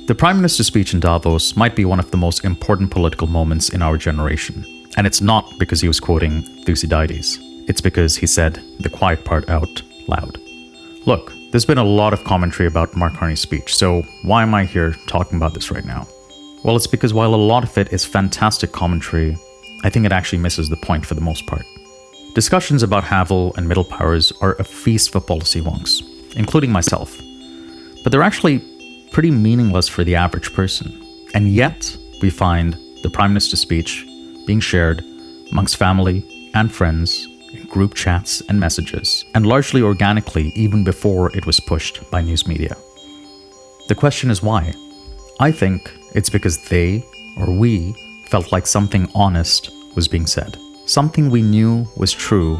The Prime Minister's speech in Davos might be one of the most important political moments in our generation. And it's not because he was quoting Thucydides. It's because he said the quiet part out loud. Look, there's been a lot of commentary about Mark Carney's speech, so why am I here talking about this right now? Well, it's because while a lot of it is fantastic commentary, I think it actually misses the point for the most part. Discussions about Havel and middle powers are a feast for policy wonks, including myself. But they're actually pretty meaningless for the average person. And yet, we find the Prime Minister's speech being shared amongst family and friends in group chats and messages, and largely organically even before it was pushed by news media. The question is why? I think it's because they, or we, felt like something honest was being said. Something we knew was true,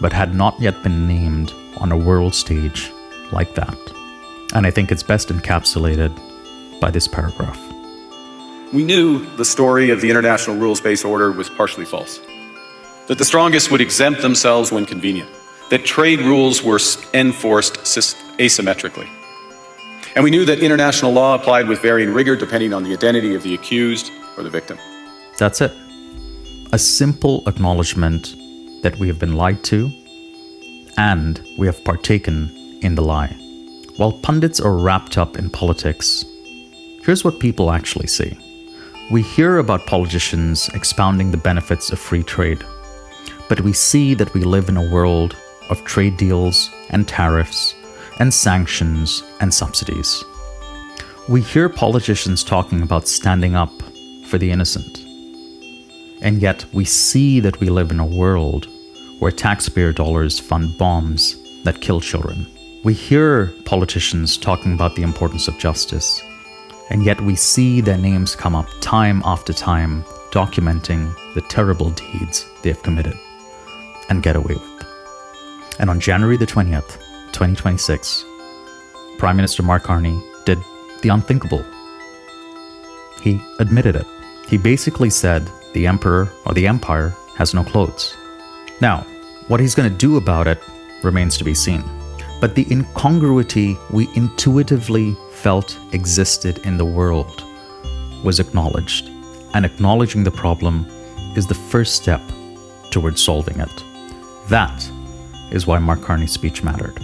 but had not yet been named on a world stage like that. And I think it's best encapsulated by this paragraph. We knew the story of the international rules-based order was partially false. That the strongest would exempt themselves when convenient. That trade rules were enforced asymmetrically. And we knew that international law applied with varying rigor depending on the identity of the accused or the victim. That's it. A simple acknowledgement that we have been lied to and we have partaken in the lie. While pundits are wrapped up in politics, here's what people actually see. We hear about politicians expounding the benefits of free trade, but we see that we live in a world of trade deals and tariffs and sanctions and subsidies. We hear politicians talking about standing up for the innocent, and yet we see that we live in a world where taxpayer dollars fund bombs that kill children. We hear politicians talking about the importance of justice, and yet we see their names come up time after time, documenting the terrible deeds they have committed and get away with. And on January the 20th, 2026, Prime Minister Mark Carney did the unthinkable. He admitted it. He basically said the emperor or the empire has no clothes. Now, what he's going to do about it remains to be seen. But the incongruity we intuitively felt existed in the world was acknowledged. And acknowledging the problem is the first step towards solving it. That is why Mark Carney's speech mattered.